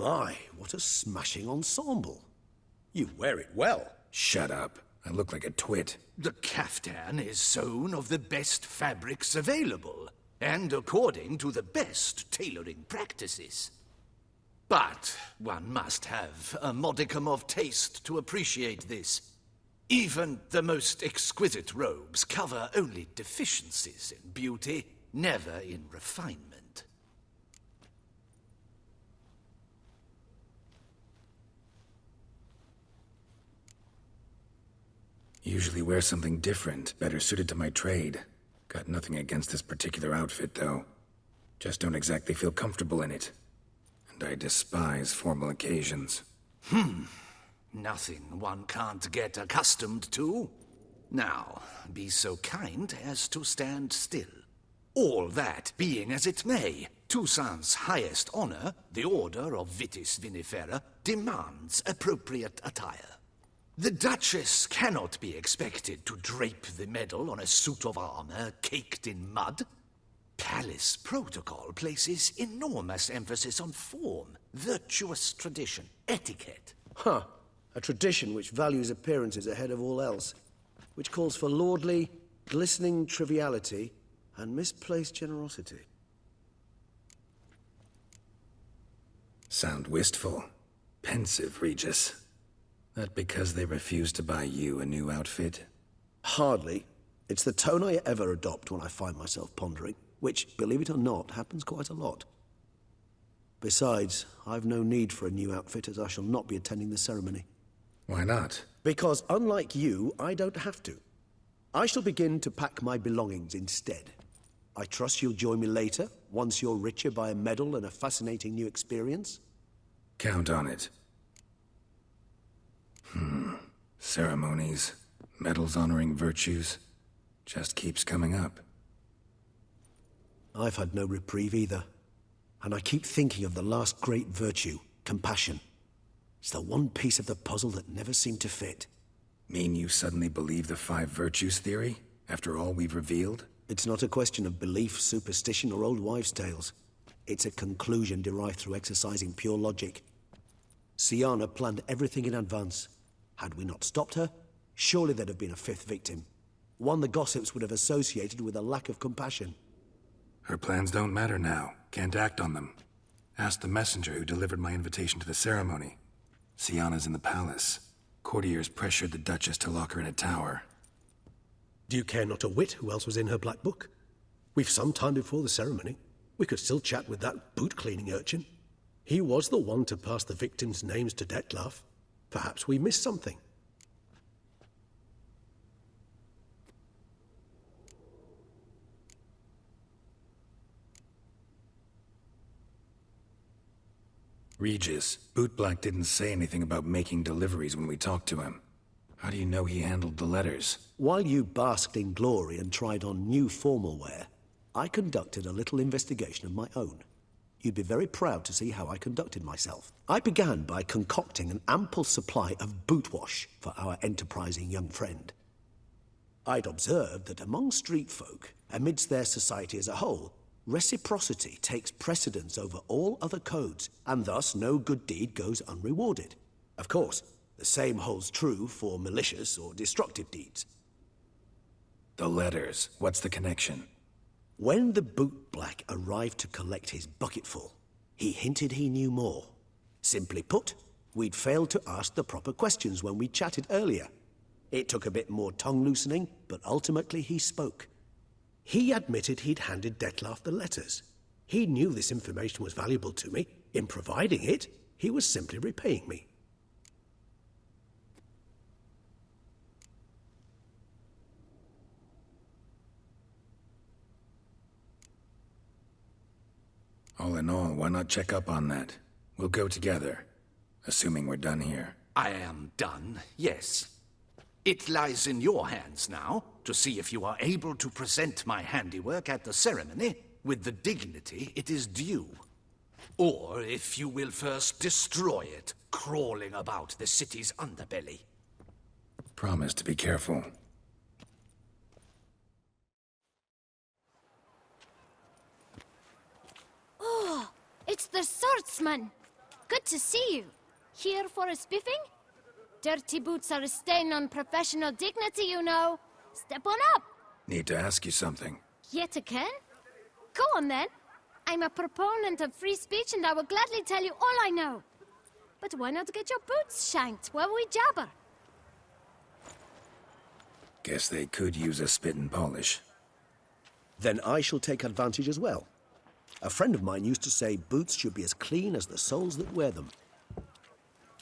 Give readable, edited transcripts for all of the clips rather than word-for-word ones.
My, what a smashing ensemble. You wear it well. Shut up. I look like a twit. The caftan is sewn of the best fabrics available, and according to the best tailoring practices. But one must have a modicum of taste to appreciate this. Even the most exquisite robes cover only deficiencies in beauty, never in refinement. Usually wear something different, better suited to my trade. Got nothing against this particular outfit, though. Just don't exactly feel comfortable in it. And I despise formal occasions. Nothing one can't get accustomed to. Now, be so kind as to stand still. All that being as it may, Toussaint's highest honor, the Order of Vitis Vinifera, demands appropriate attire. The Duchess cannot be expected to drape the medal on a suit of armor caked in mud. Palace protocol places enormous emphasis on form, virtuous tradition, etiquette. Huh. A tradition which values appearances ahead of all else. Which calls for lordly, glistening triviality and misplaced generosity. Sound wistful. Pensive, Regis. That because they refused to buy you a new outfit? Hardly. It's the tone I ever adopt when I find myself pondering, which, believe it or not, happens quite a lot. Besides, I've no need for a new outfit as I shall not be attending the ceremony. Why not? Because unlike you, I don't have to. I shall begin to pack my belongings instead. I trust you'll join me later, once you're richer by a medal and a fascinating new experience? Count on it. Ceremonies, medals honoring virtues, just keeps coming up. I've had no reprieve either. And I keep thinking of the last great virtue, compassion. It's the one piece of the puzzle that never seemed to fit. Mean you suddenly believe the 5 virtues theory, after all we've revealed? It's not a question of belief, superstition, or old wives' tales. It's a conclusion derived through exercising pure logic. Siana planned everything in advance. Had we not stopped her, surely there'd have been a 5th victim. One the gossips would have associated with a lack of compassion. Her plans don't matter now. Can't act on them. Ask the messenger who delivered my invitation to the ceremony. Siana's in the palace. Courtiers pressured the Duchess to lock her in a tower. Do you care not a whit who else was in her black book? We've some time before the ceremony. We could still chat with that boot-cleaning urchin. He was the one to pass the victims' names to Detlef. Perhaps we missed something. Regis, Bootblack didn't say anything about making deliveries when we talked to him. How do you know he handled the letters? While you basked in glory and tried on new formal wear, I conducted a little investigation of my own. You'd be very proud to see how I conducted myself. I began by concocting an ample supply of boot wash for our enterprising young friend. I'd observed that among street folk, amidst their society as a whole, reciprocity takes precedence over all other codes, and thus no good deed goes unrewarded. Of course, the same holds true for malicious or destructive deeds. The letters, what's the connection? When the bootblack arrived to collect his bucketful, he hinted he knew more. Simply put, we'd failed to ask the proper questions when we chatted earlier. It took a bit more tongue-loosening, but ultimately he spoke. He admitted he'd handed Detlef the letters. He knew this information was valuable to me. In providing it, he was simply repaying me. All in all, why not check up on that? We'll go together, assuming we're done here. I am done, yes. It lies in your hands now to see if you are able to present my handiwork at the ceremony with the dignity it is due. Or if you will first destroy it, crawling about the city's underbelly. Promise to be careful. Oh, it's the swordsman! good to see you. Here for a spiffing? Dirty boots are a stain on professional dignity, you know. Step on up. Need to ask you something. Yet again? Go on then. I'm a proponent of free speech and I will gladly tell you all I know. But why not get your boots shanked while we jabber? Guess they could use a spit and polish. Then I shall take advantage as well. A friend of mine used to say boots should be as clean as the soles that wear them.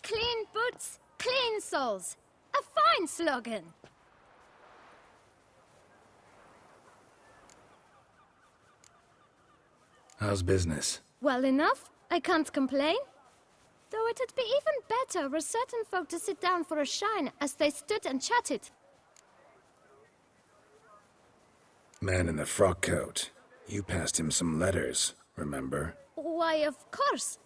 Clean boots, clean soles. A fine slogan. How's business? Well enough. I can't complain. Though it'd be even better were certain folk to sit down for a shine as they stood and chatted. Man in the frock coat. You passed him some letters, remember? Why, of course.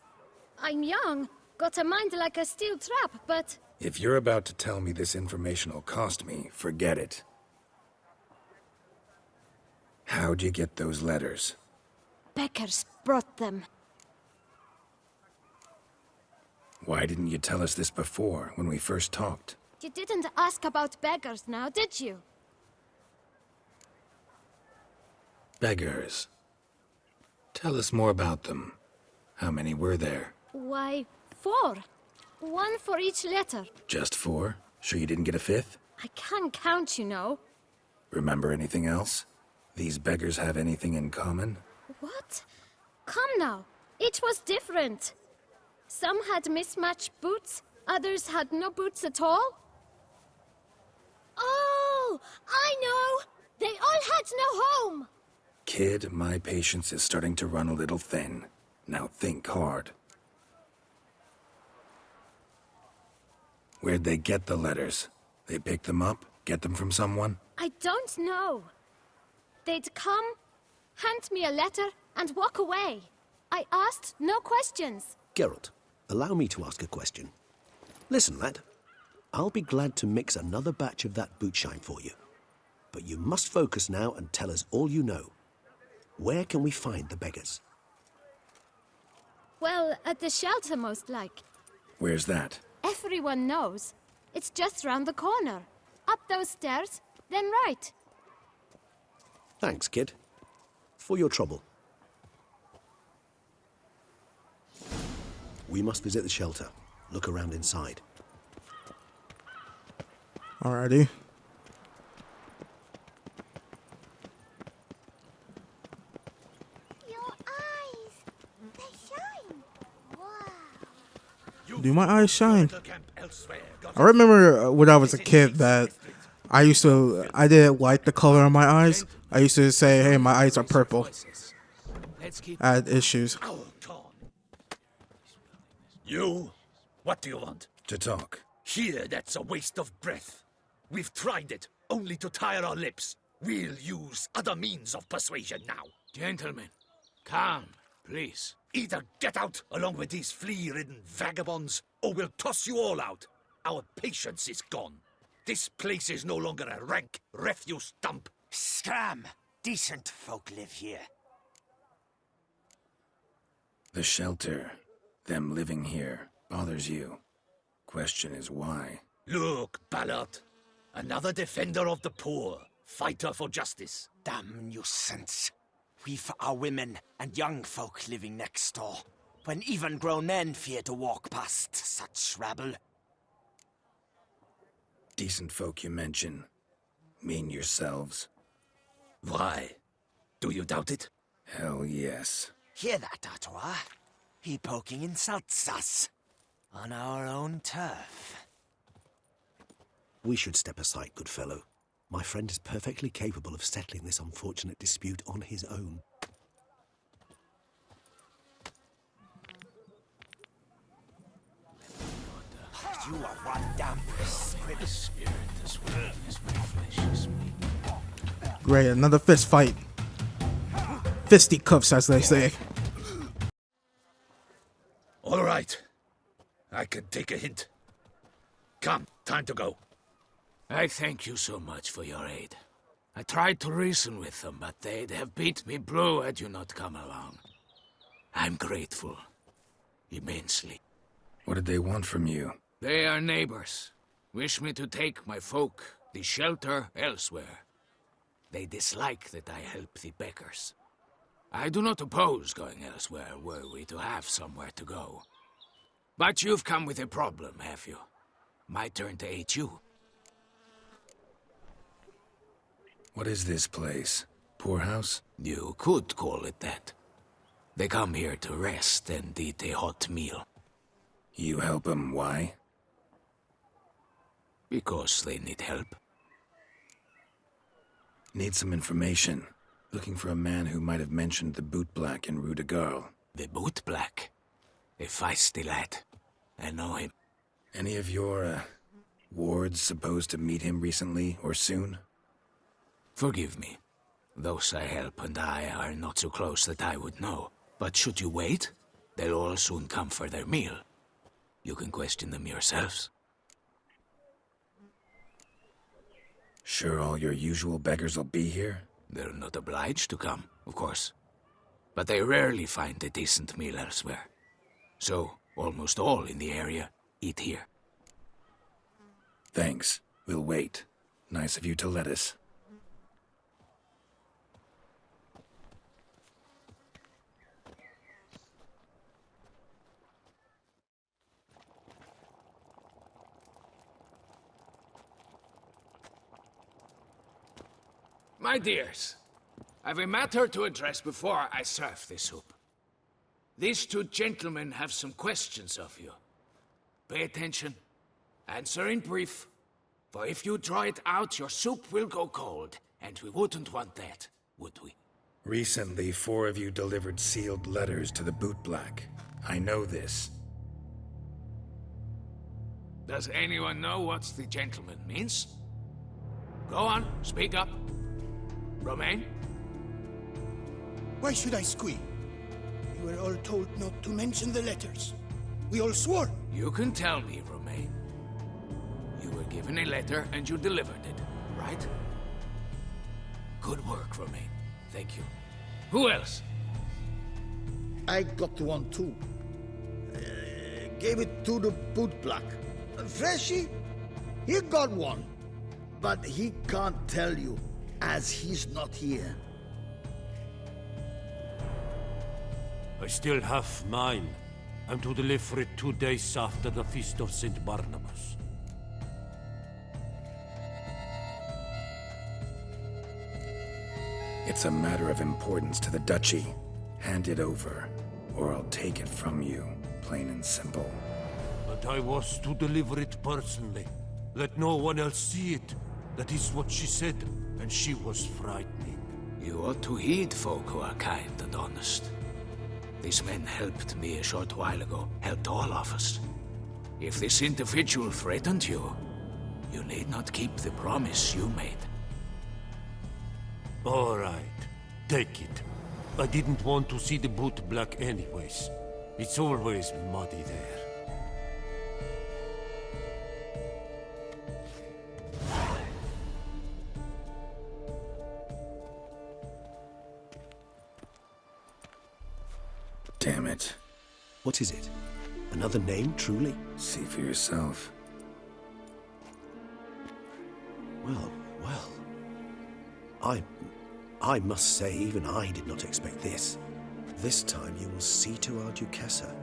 I'm young, got a mind like a steel trap, but... If you're about to tell me this information'll cost me, forget it. How'd you get those letters? Beggars brought them. Why didn't you tell us this before, when we first talked? You didn't ask about beggars now, did you? Beggars. Tell us more about them. How many were there? Why, 4. 1 for each letter. Just 4? Sure you didn't get a 5th? I can't count, you know. Remember anything else? These beggars have anything in common? What? Come now. Each was different. Some had mismatched boots, others had no boots at all. Oh, I know! They all had no home! Kid, my patience is starting to run a little thin. Now think hard. Where'd they get the letters? They pick them up? Get them from someone? I don't know. They'd come, hand me a letter, and walk away. I asked no questions. Geralt, allow me to ask a question. Listen, lad. I'll be glad to mix another batch of that bootshine for you. But you must focus now and tell us all you know. Where can we find the beggars? Well, at the shelter, most like. Where's that? Everyone knows. It's just round the corner. Up those stairs, then right. Thanks, kid. For your trouble. We must visit the shelter. Look around inside. Alrighty. Your eyes, they shine. Wow. Do my eyes shine? I remember when I was a kid that I didn't like the color of my eyes. I used to say, hey, my eyes are purple. I had issues. You? What do you want? To talk. Here, that's a waste of breath. We've tried it, only to tire our lips. We'll use other means of persuasion now. Gentlemen, calm, please. Either get out along with these flea-ridden vagabonds, or we'll toss you all out. Our patience is gone. This place is no longer a rank refuse dump. Scram! Decent folk live here. The shelter, them living here, bothers you. Question is why? Look, Ballard. Another defender of the poor. Fighter for justice. Damn nuisance. We've our women and young folk living next door, when even grown men fear to walk past such rabble. Decent folk you mention. Mean yourselves. Why? Do you doubt it? Hell yes. Hear that, Artois? He poking insults us. On our own turf. We should step aside, good fellow. My friend is perfectly capable of settling this unfortunate dispute on his own. You are one damn squib. The spirit, this world is my flesh is me. Great, another fist fight. Fisticuffs, as they say. All right. I can take a hint. Come, time to go. I thank you so much for your aid. I tried to reason with them, but they'd have beat me blue had you not come along. I'm grateful. Immensely. What did they want from you? They are neighbors. Wish me to take my folk, the shelter, elsewhere. They dislike that I help the beggars. I do not oppose going elsewhere, were we to have somewhere to go. But you've come with a problem, have you? My turn to aid you. What is this place? Poorhouse? You could call it that. They come here to rest and eat a hot meal. You help them, why? Because they need help. Need some information. Looking for a man who might have mentioned the boot black in Rue de Garl. The boot black? A feisty lad. I know him. Any of your, wards supposed to meet him recently or soon? Forgive me. Those I help and I are not so close that I would know. But should you wait, they'll all soon come for their meal. You can question them yourselves. Sure all your usual beggars will be here? They're not obliged to come, of course. But they rarely find a decent meal elsewhere. So, almost all in the area eat here. Thanks. We'll wait. Nice of you to let us. My dears, I've a matter to address before I serve this soup. These two gentlemen have some questions of you. Pay attention. Answer in brief. For if you draw it out, your soup will go cold. And we wouldn't want that, would we? Recently, 4 of you delivered sealed letters to the boot black. I know this. Does anyone know what the gentleman means? Go on, speak up. Romain? Why should I squeal? We were all told not to mention the letters. We all swore. You can tell me, Romain. You were given a letter and you delivered it, right? Good work, Romain. Thank you. Who else? I got one too. Gave it to the boot black. Freshy, he got one. But he can't tell you, as he's not here. I still have mine. I'm to deliver it 2 days after the Feast of St. Barnabas. It's a matter of importance to the Duchy. Hand it over, or I'll take it from you, plain and simple. But I was to deliver it personally. Let no one else see it. That is what she said, and she was frightening. You ought to heed folk who are kind and honest. These men helped me a short while ago, helped all of us. If this individual threatened you, you need not keep the promise you made. All right, take it. I didn't want to see the boot black anyways. It's always muddy there. Damn it. What is it? Another name, truly? See for yourself. Well, well. I must say, even I did not expect this. This time you will see to our Duchessa.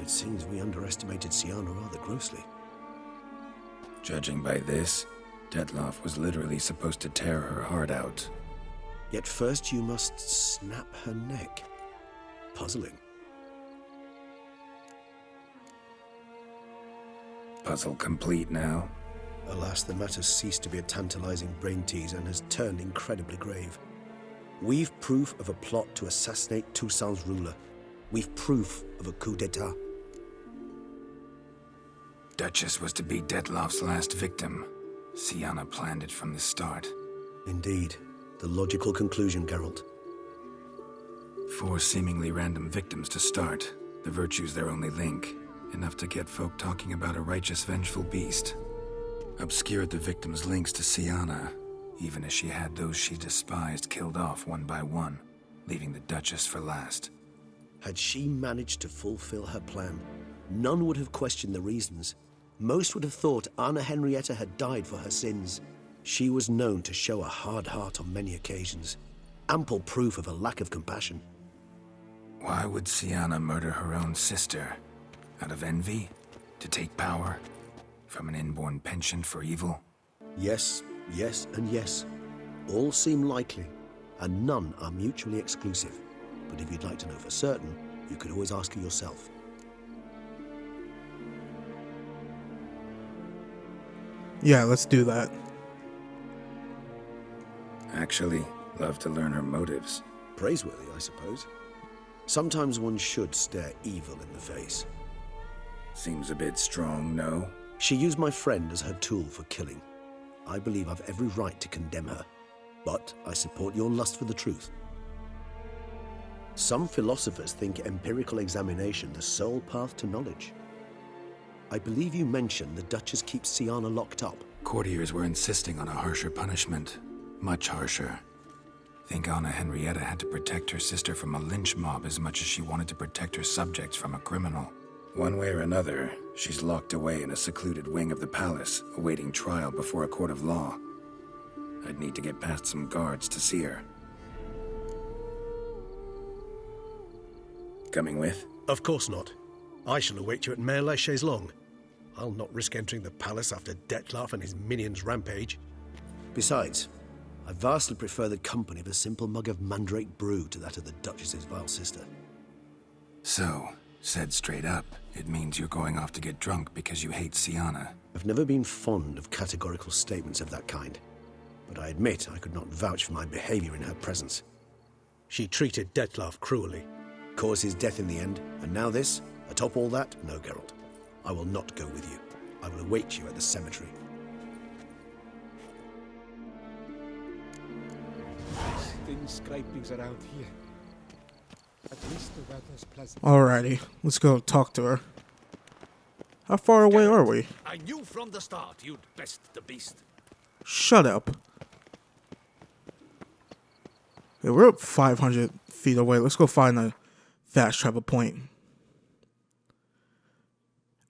It seems we underestimated Siana rather grossly. Judging by this, Detloff was literally supposed to tear her heart out. Yet first you must snap her neck. Puzzling. Puzzle complete now? Alas, the matter's ceased to be a tantalizing brain tease and has turned incredibly grave. We've proof of a plot to assassinate Toussaint's ruler. We've proof of a coup d'etat. Duchess was to be Detloff's last victim. Siana planned it from the start. Indeed. The logical conclusion, Geralt. 4 seemingly random victims to start. The virtue's their only link. Enough to get folk talking about a righteous, vengeful beast. Obscured the victims' links to Siana, even as she had those she despised killed off one by one, leaving the Duchess for last. Had she managed to fulfill her plan, None would have questioned the reasons. Most would have thought Anna Henrietta had died for her sins. She was known to show a hard heart on many occasions. Ample proof of a lack of compassion. Why would Sienna murder her own sister? Out of envy? To take power? From an inborn penchant for evil? Yes, yes, and yes. All seem likely, and none are mutually exclusive. But if you'd like to know for certain, you could always ask her yourself. Yeah, let's do that. Actually, love to learn her motives. Praiseworthy, I suppose. Sometimes one should stare evil in the face. Seems a bit strong, no? She used my friend as her tool for killing. I believe I've every right to condemn her, but I support your lust for the truth. Some philosophers think empirical examination the sole path to knowledge. I believe you mentioned the Duchess keeps Sienna locked up. Courtiers were insisting on a harsher punishment. Much harsher. Think Anna Henrietta had to protect her sister from a lynch mob as much as she wanted to protect her subjects from a criminal. One way or another, she's locked away in a secluded wing of the palace, awaiting trial before a court of law. I'd need to get past some guards to see her. Coming with? Of course not. I shall await you at Mare la Chaise-Longue. I'll not risk entering the palace after Dettlaff and his minions rampage. Besides, I vastly prefer the company of a simple mug of mandrake brew to that of the Duchess's vile sister. So, said straight up, it means you're going off to get drunk because you hate Sienna. I've never been fond of categorical statements of that kind, but I admit I could not vouch for my behavior in her presence. She treated Dettlaff cruelly. Caused his death in the end, and now this? Atop all that, no, Geralt. I will not go with you. I will await you at the cemetery. Thin scrapings around here. At least the weather's pleasant. Alrighty, let's go talk to her. How far away are we? I knew from the start you'd best the beast. Shut up. Okay, we're up 500 feet away. Let's go find a fast travel point.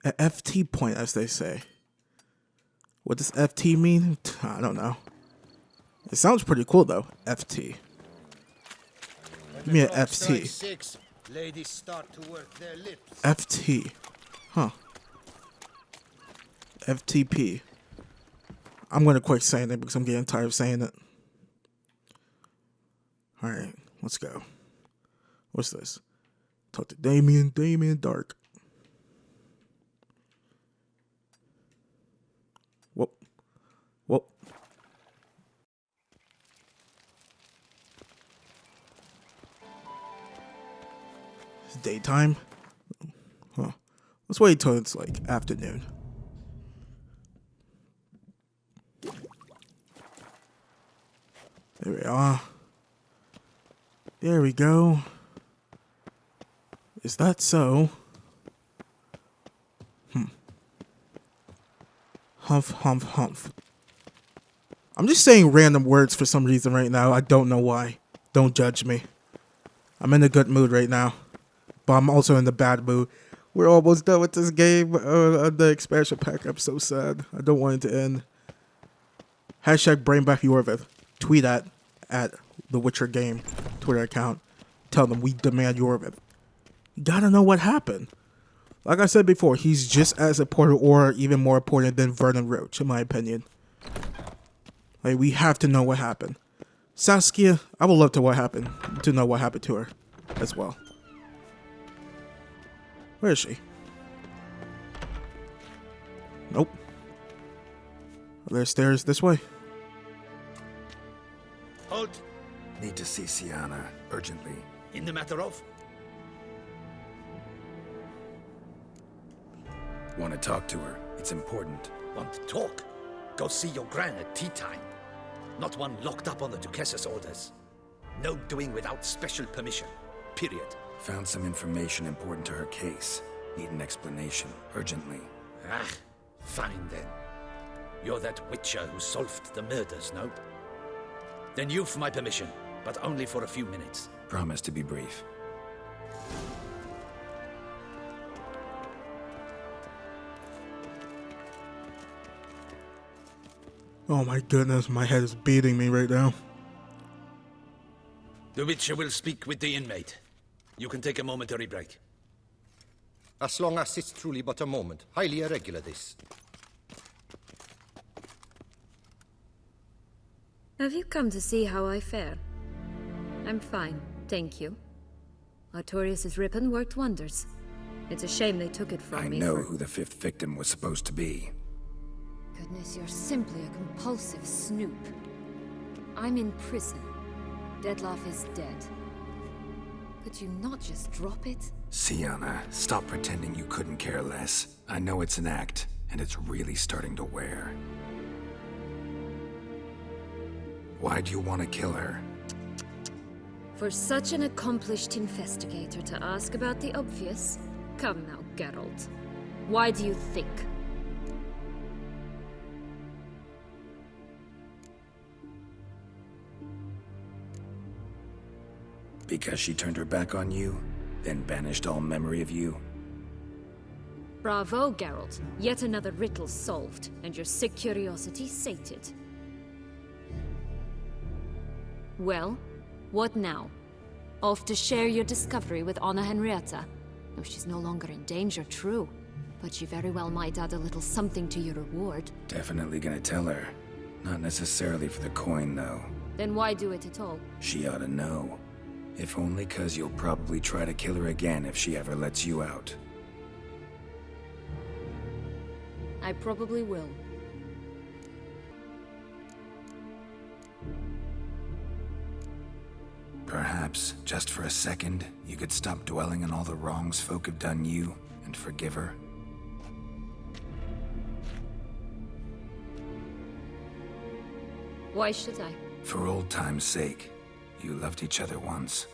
A FT point, as they say. What does FT mean? I don't know. It sounds pretty cool, though. FT. Give me an FT. Ladies start to work their lips. FT. Huh. FTP. I'm going to quit saying it because I'm getting tired of saying it. Alright, let's go. What's this? Talk to Damien Dark. Whoop. Whoop. It's daytime. Huh. Let's wait till it's like afternoon. There we are. There we go. Is that so? Humph, humph, humph. I'm just saying random words for some reason right now. I don't know why. Don't judge me. I'm in a good mood right now. But I'm also in the bad mood. We're almost done with this game. The expansion pack. I'm so sad. I don't want it to end. Hashtag bring back Yorvith. Tweet at the Witcher game Twitter account. Tell them we demand Yorvith. You gotta know what happened. Like I said before, he's just as important or even more important than Vernon Roach, in my opinion. Like, we have to know what happened. Saskia, I would love to know what happened to her as well. Where is she? Nope. Are there stairs this way? Halt! Need to see Sienna, urgently. In the matter of? Want to talk to her. It's important. Want to talk? Go see your gran at tea time. Not one locked up on the Duchess's orders. No doing without special permission. Period. Found some information important to her case. Need an explanation, urgently. Ah, fine then. You're that witcher who solved the murders, no? Then you've my permission, but only for a few minutes. Promise to be brief. Oh my goodness, my head is beating me right now. The Witcher will speak with the inmate. You can take a momentary break. As long as it's truly but a moment. Highly irregular, this. Have you come to see how I fare? I'm fine, thank you. Artorius' ribbon worked wonders. It's a shame they took it from me. I know who the 5th victim was supposed to be. Goodness, you're simply a compulsive snoop. I'm in prison. Dettlaff is dead. Could you not just drop it? Sienna, stop pretending you couldn't care less. I know it's an act, and it's really starting to wear. Why do you want to kill her? For such an accomplished investigator to ask about the obvious? Come now, Geralt. Why do you think? Because she turned her back on you, then banished all memory of you? Bravo, Geralt. Yet another riddle solved, and your sick curiosity sated. Well, what now? Off to share your discovery with Anna Henrietta? No, she's no longer in danger, true. But she very well might add a little something to your reward. Definitely gonna tell her. Not necessarily for the coin, though. Then why do it at all? She ought to know. If only 'cause you'll probably try to kill her again if she ever lets you out. I probably will. Perhaps, just for a second, you could stop dwelling on all the wrongs folk have done you and forgive her. Why should I? For old time's sake. You loved each other once.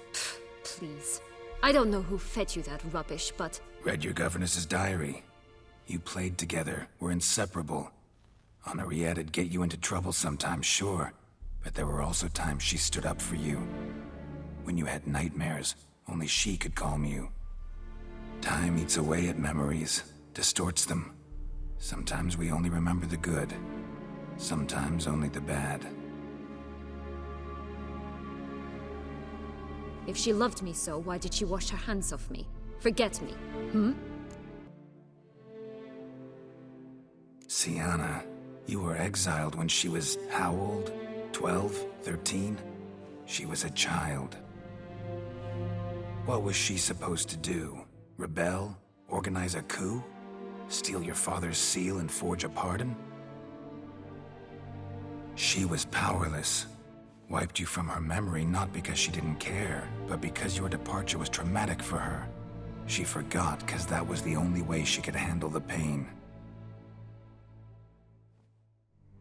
Please. I don't know who fed you that rubbish, but... Read your governess's diary. You played together, were inseparable. Henriette'd get you into trouble sometimes, sure. But there were also times she stood up for you. When you had nightmares, only she could calm you. Time eats away at memories, distorts them. Sometimes we only remember the good. Sometimes only the bad. If she loved me so, why did she wash her hands off me? Forget me, Sienna, you were exiled when she was how old? 12? 13? She was a child. What was she supposed to do? Rebel? Organize a coup? Steal your father's seal and forge a pardon? She was powerless. Wiped you from her memory not because she didn't care, but because your departure was traumatic for her. She forgot because that was the only way she could handle the pain.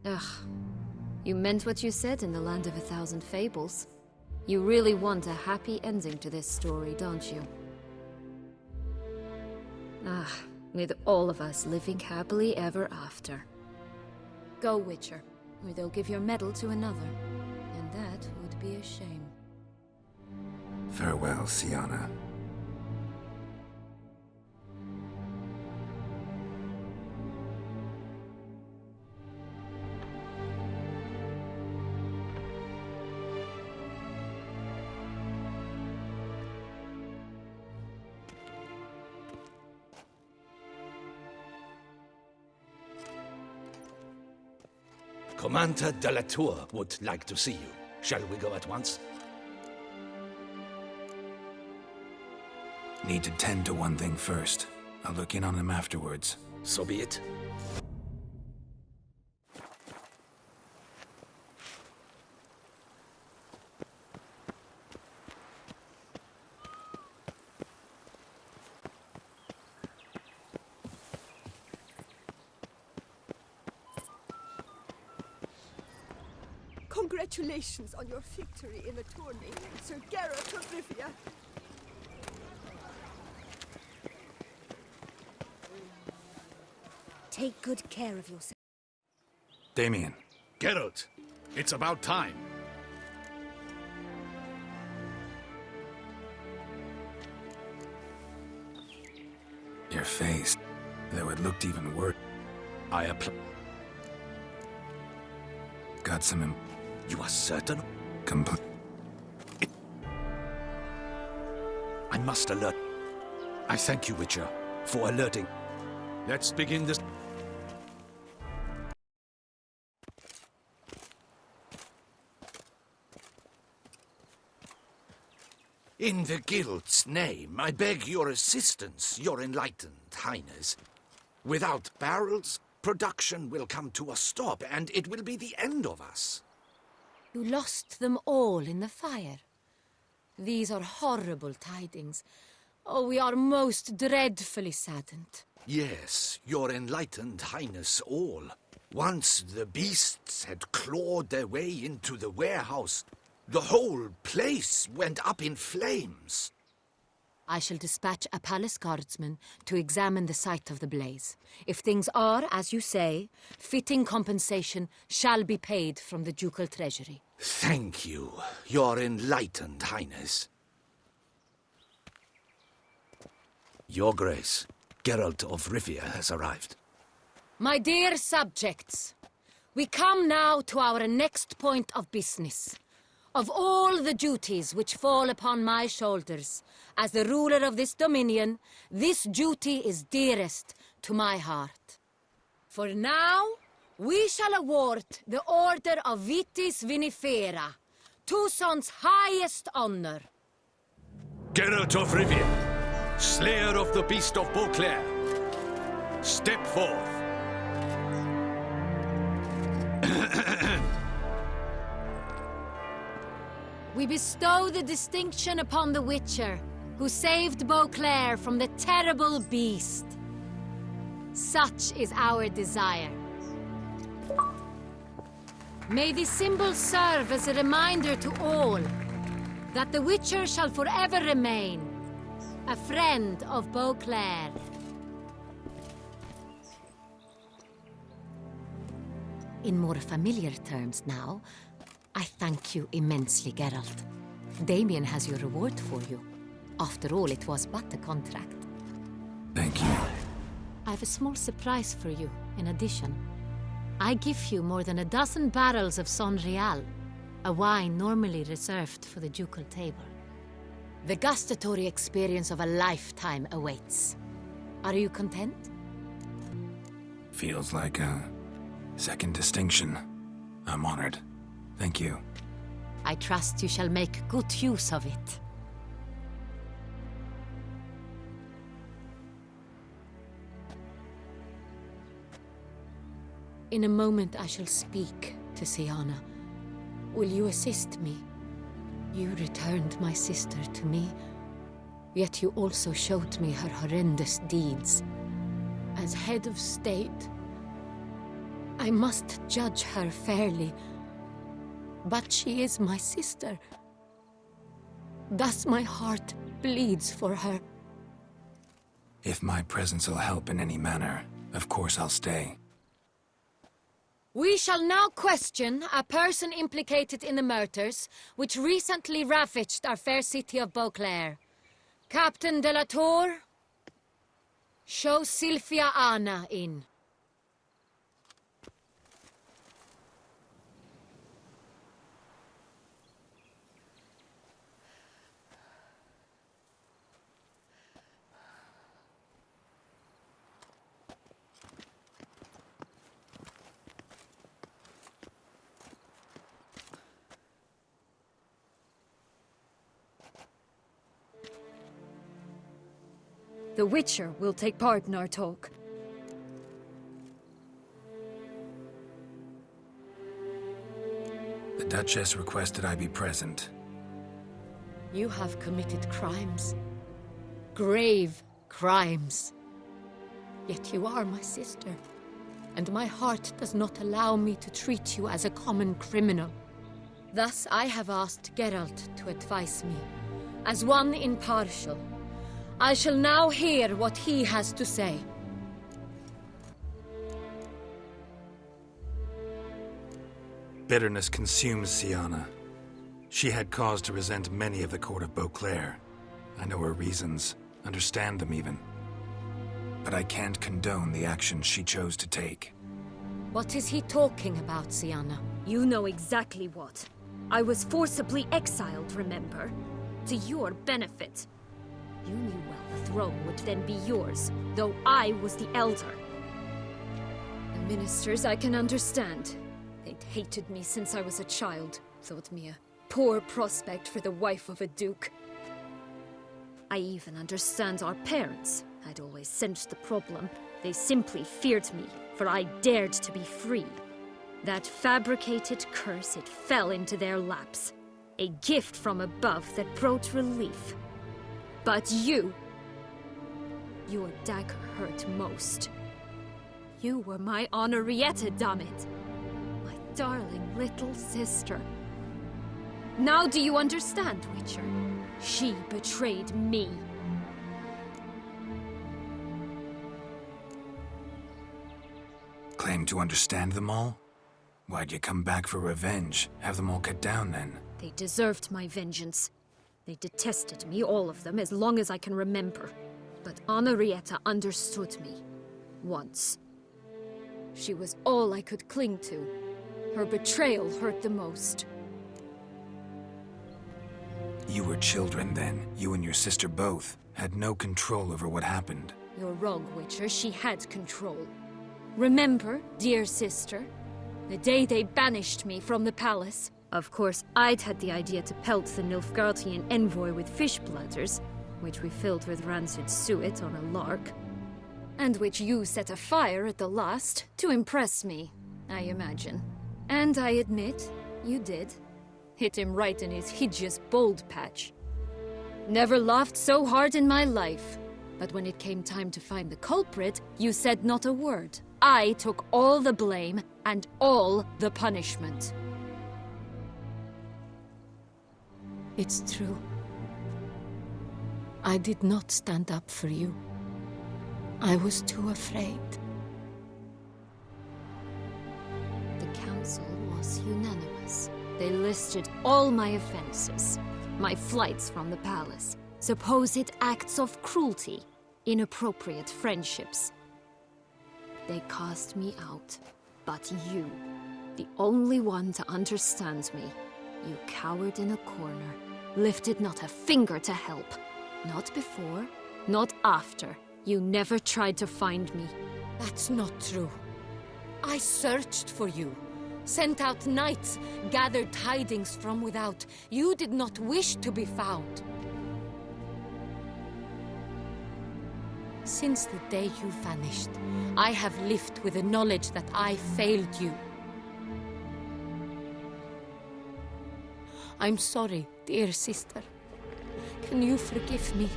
Ugh. You meant what you said in the Land of a Thousand Fables. You really want a happy ending to this story, don't you? Ah, with all of us living happily ever after. Go, Witcher, or they'll give your medal to another. And that would be a shame. Farewell, Sienna. Commander de la Tour would like to see you. Shall we go at once? Need to tend to one thing first. I'll look in on him afterwards. So be it. Congratulations on your victory in the tourney, Sir Geralt of Rivia. Take good care of yourself. Damien. Geralt, it's about time. Your face, though it looked even worse. got some You are certain? complete. I must alert. I thank you, Witcher, for alerting. Let's begin this. In the Guild's name, I beg your assistance, your enlightened highness. Without barrels, production will come to a stop, and it will be the end of us. You lost them all in the fire. These are horrible tidings. Oh, we are most dreadfully saddened. Yes, your enlightened highness all. Once the beasts had clawed their way into the warehouse, the whole place went up in flames. I shall dispatch a palace guardsman to examine the site of the blaze. If things are, as you say, fitting compensation shall be paid from the ducal treasury. Thank you, your enlightened highness. Your Grace, Geralt of Rivia has arrived. My dear subjects, we come now to our next point of business. Of all the duties which fall upon my shoulders, as the ruler of this dominion, this duty is dearest to my heart. For now, we shall award the Order of Vitis Vinifera, Tucson's highest honor. Geralt of Rivia, slayer of the beast of Beauclair, step forth. We bestow the distinction upon the Witcher, who saved Beauclair from the terrible beast. Such is our desire. May this symbol serve as a reminder to all that the Witcher shall forever remain a friend of Beauclair. In more familiar terms now, I thank you immensely, Geralt. Damien has your reward for you. After all, it was but a contract. Thank you. I have a small surprise for you, in addition. I give you more than a dozen barrels of Son Real, a wine normally reserved for the ducal table. The gustatory experience of a lifetime awaits. Are you content? Feels like a second distinction. I'm honored. Thank you. I trust you shall make good use of it. In a moment I shall speak to Siana. Will you assist me? You returned my sister to me, yet you also showed me her horrendous deeds. As head of state, I must judge her fairly. But she is my sister. Thus my heart bleeds for her. If my presence will help in any manner, of course I'll stay. We shall now question a person implicated in the murders which recently ravaged our fair city of Beauclair. Captain de la Tour, show Sylvia Anna in. The Witcher will take part in our talk. The Duchess requested I be present. You have committed crimes. Grave crimes. Yet you are my sister, and my heart does not allow me to treat you as a common criminal. Thus I have asked Geralt to advise me, as one impartial. I shall now hear what he has to say. Bitterness consumes Siana. She had cause to resent many of the court of Beauclair. I know her reasons, understand them even. But I can't condone the actions she chose to take. What is he talking about, Siana? You know exactly what. I was forcibly exiled, remember? To your benefit. You knew well the throne would then be yours, though I was the elder. The ministers I can understand. They'd hated me since I was a child, thought me a poor prospect for the wife of a duke. I even understand our parents. I'd always sensed the problem. They simply feared me, for I dared to be free. That fabricated curse, it fell into their laps. A gift from above that brought relief. But you... your dagger hurt most. You were my Henrietta, dammit. My darling little sister. Now do you understand, Witcher? She betrayed me. Claim to understand them all? Why'd you come back for revenge? Have them all cut down, then? They deserved my vengeance. They detested me, all of them, as long as I can remember. But Henrietta understood me. Once. She was all I could cling to. Her betrayal hurt the most. You were children then. You and your sister both had no control over what happened. You're wrong, Witcher. She had control. Remember, dear sister? The day they banished me from the palace. Of course, I'd had the idea to pelt the Nilfgaardian envoy with fish bladders, which we filled with rancid suet on a lark. And which you set afire at the last, to impress me, I imagine. And I admit, you did. Hit him right in his hideous bald patch. Never laughed so hard in my life. But when it came time to find the culprit, you said not a word. I took all the blame and all the punishment. It's true. I did not stand up for you. I was too afraid. The council was unanimous. They listed all my offenses. My flights from the palace, supposed acts of cruelty, inappropriate friendships. They cast me out. But you, the only one to understand me, you cowered in a corner, lifted not a finger to help. Not before, not after. You never tried to find me. That's not true. I searched for you. Sent out knights, gathered tidings from without. You did not wish to be found. Since the day you vanished, I have lived with the knowledge that I failed you. I'm sorry, dear sister. Can you forgive me?